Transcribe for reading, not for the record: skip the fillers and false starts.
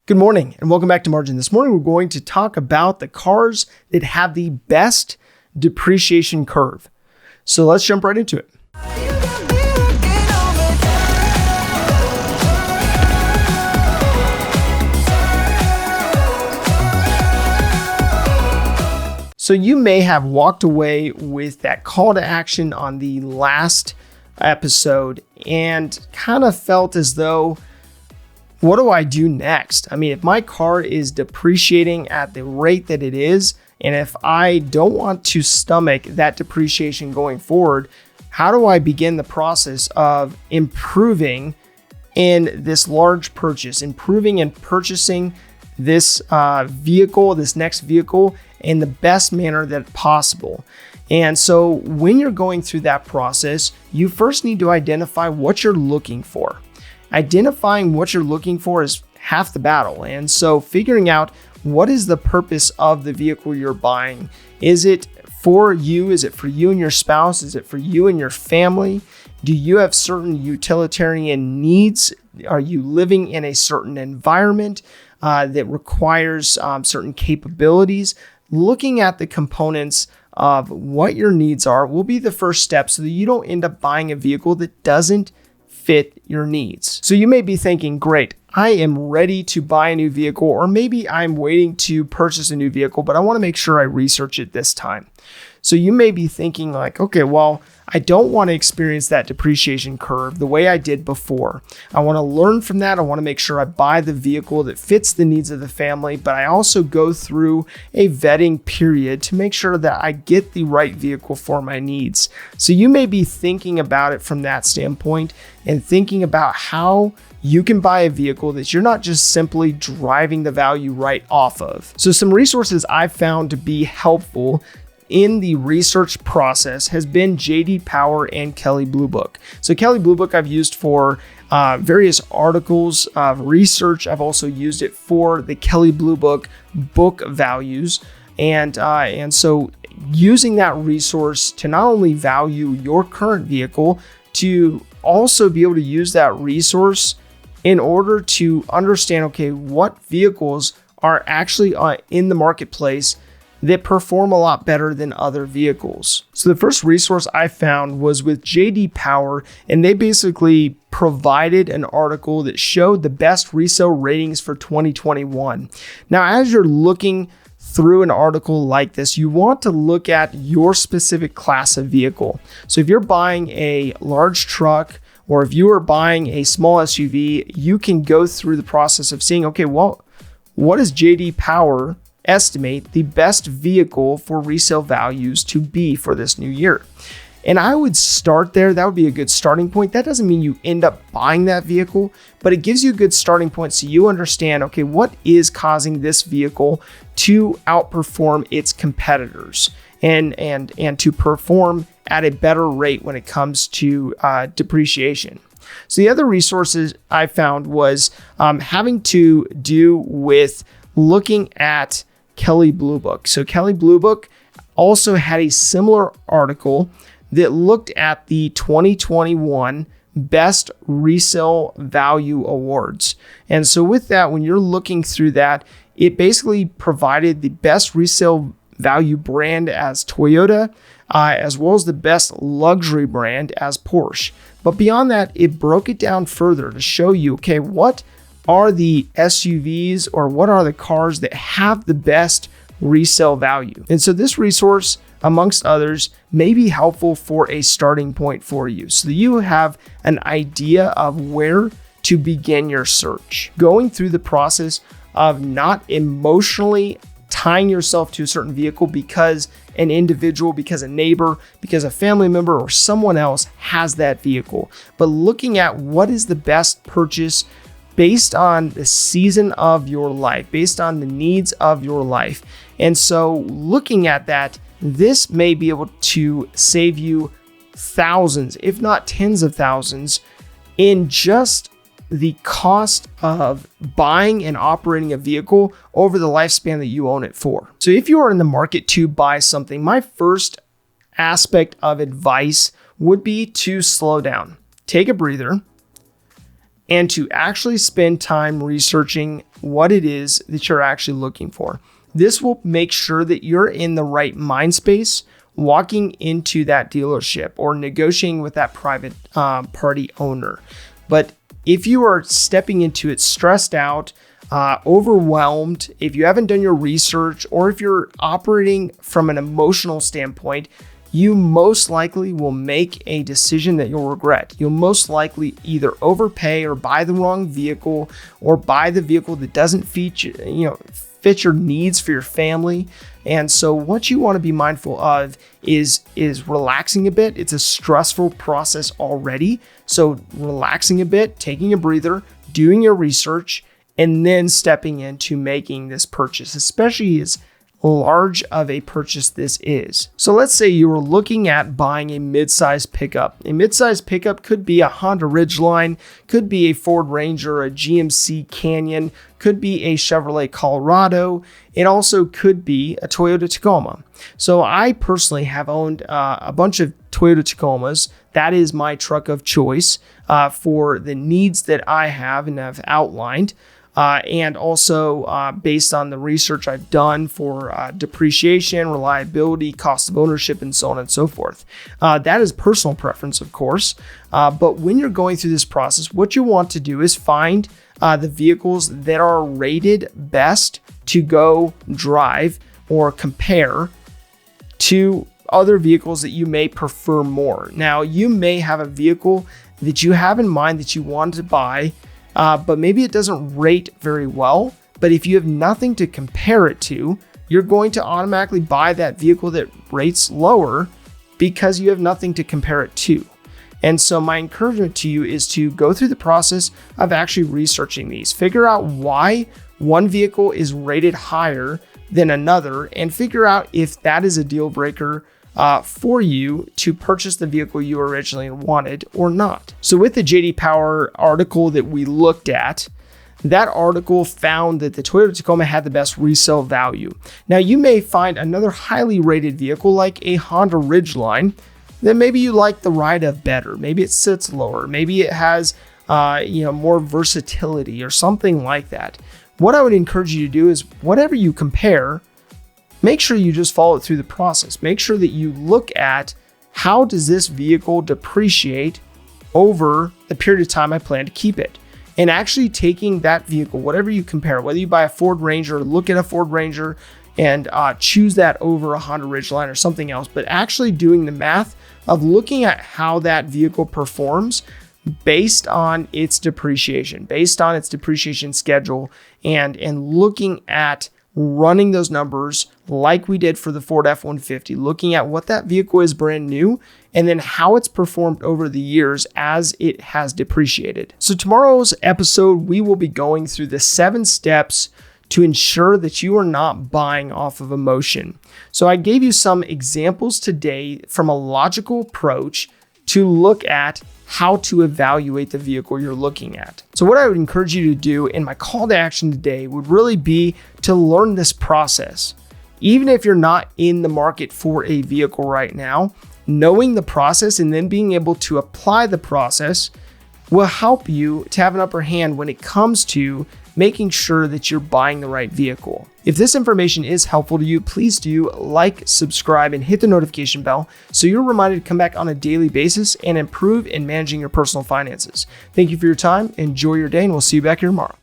Good morning and welcome back to Margin. This morning we're going to talk about the cars that have the best depreciation curve. So let's jump right into it. So you may have walked away with that call to action on the last episode and kind of felt as though, what do I do next? I mean, if my car is depreciating at the rate that it is, and if I don't want to stomach that depreciation going forward, how do I begin the process of improving in this large purchase, improving and purchasing this this next vehicle in the best manner that possible? And so when you're going through that process, you first need to identify what you're looking for. Identifying what you're looking for is half the battle. And so figuring out what is the purpose of the vehicle you're buying. Is it for you? Is it for you and your spouse? Is it for you and your family? Do you have certain utilitarian needs? Are you living in a certain environment that requires certain capabilities? Looking at the components of what your needs are will be the first step so that you don't end up buying a vehicle that doesn't fit your needs. So you may be thinking, great, I am ready to buy a new vehicle, or maybe I'm waiting to purchase a new vehicle, but I want to make sure I research it this time. So you may be thinking like, okay, well, I don't want to experience that depreciation curve the way I did before. I want to learn from that. I want to make sure I buy the vehicle that fits the needs of the family, but I also go through a vetting period to make sure that I get the right vehicle for my needs. So you may be thinking about it from that standpoint and thinking about how you can buy a vehicle that you're not just simply driving the value right off of. So some resources I've found to be helpful in the research process has been J.D. Power and Kelley Blue Book. So Kelley Blue Book I've used for various articles of research. I've also used it for the Kelley Blue Book book values. And so using that resource to not only value your current vehicle, to also be able to use that resource in order to understand, okay, what vehicles are actually in the marketplace that perform a lot better than other vehicles. So the first resource I found was with J.D. Power, and they basically provided an article that showed the best resale ratings for 2021. Now, as you're looking through an article like this, you want to look at your specific class of vehicle. So if you're buying a large truck, or if you are buying a small SUV, you can go through the process of seeing, okay, well, what does J.D. Power estimate the best vehicle for resale values to be for this new year? And I would start there. That would be a good starting point. That doesn't mean you end up buying that vehicle, but it gives you a good starting point so you understand, okay, what is causing this vehicle to outperform its competitors and to perform at a better rate when it comes to depreciation. So the other resources I found was having to do with looking at Kelley Blue Book. So Kelley Blue Book also had a similar article that looked at the 2021 Best Resale Value Awards. And so with that, when you're looking through that, it basically provided the best resale value brand as Toyota, as well as the best luxury brand as Porsche. But beyond that, it broke it down further to show you, okay, what are the SUVs or what are the cars that have the best resale value? And so this resource, amongst others, may be helpful for a starting point for you so that you have an idea of where to begin your search. Going through the process of not emotionally tying yourself to a certain vehicle because an individual, because a neighbor, because a family member or someone else has that vehicle, but looking at what is the best purchase based on the season of your life, based on the needs of your life. And so looking at that, this may be able to save you thousands, if not tens of thousands, in just the cost of buying and operating a vehicle over the lifespan that you own it for. So if you are in the market to buy something, my first aspect of advice would be to slow down, take a breather, and to actually spend time researching what it is that you're actually looking for. This will make sure that you're in the right mind space walking into that dealership or negotiating with that private party owner. But if you are stepping into it stressed out, overwhelmed, if you haven't done your research, or if you're operating from an emotional standpoint, you most likely will make a decision that you'll regret. You'll most likely either overpay or buy the wrong vehicle, or buy the vehicle that doesn't fit your needs for your family. And so what you want to be mindful of is relaxing a bit. It's a stressful process already. So relaxing a bit, taking a breather, doing your research, and then stepping into making this purchase, especially as large of a purchase this is. So let's say you were looking at buying a mid-size pickup. A mid-size pickup could be a Honda Ridgeline, could be a Ford Ranger, a GMC Canyon, could be a Chevrolet Colorado. It also could be a Toyota Tacoma. So I personally have owned a bunch of Toyota Tacomas. That is my truck of choice for the needs that I have and have outlined. And also based on the research I've done for depreciation, reliability, cost of ownership, and so on and so forth. That is personal preference, of course. But when you're going through this process, what you want to do is find the vehicles that are rated best to go drive or compare to other vehicles that you may prefer more. Now, you may have a vehicle that you have in mind that you want to buy, but maybe it doesn't rate very well. But if you have nothing to compare it to, you're going to automatically buy that vehicle that rates lower because you have nothing to compare it to. And so my encouragement to you is to go through the process of actually researching these. Figure out why one vehicle is rated higher than another, and figure out if that is a deal breaker for you to purchase the vehicle you originally wanted or not. So with the JD Power article that we looked at, that article found that the Toyota Tacoma had the best resale value. Now you may find another highly rated vehicle like a Honda Ridgeline that maybe you like the ride of better. Maybe it sits lower. Maybe it has more versatility or something like that. What I would encourage you to do is whatever you compare, make sure you just follow it through the process. Make sure that you look at how does this vehicle depreciate over the period of time I plan to keep it. And actually taking that vehicle, whatever you compare, whether you buy a Ford Ranger, look at a Ford Ranger and choose that over a Honda Ridgeline or something else, but actually doing the math of looking at how that vehicle performs based on its depreciation schedule, and looking at running those numbers like we did for the Ford F-150, looking at what that vehicle is brand new and then how it's performed over the years as it has depreciated. So tomorrow's episode, we will be going through the 7 steps to ensure that you are not buying off of emotion. So I gave you some examples today from a logical approach to look at how to evaluate the vehicle you're looking at. So what I would encourage you to do, and my call to action today would really be to learn this process. Even if you're not in the market for a vehicle right now, knowing the process and then being able to apply the process will help you to have an upper hand when it comes to making sure that you're buying the right vehicle. If this information is helpful to you, please do like, subscribe, and hit the notification bell so you're reminded to come back on a daily basis and improve in managing your personal finances. Thank you for your time. Enjoy your day, and we'll see you back here tomorrow.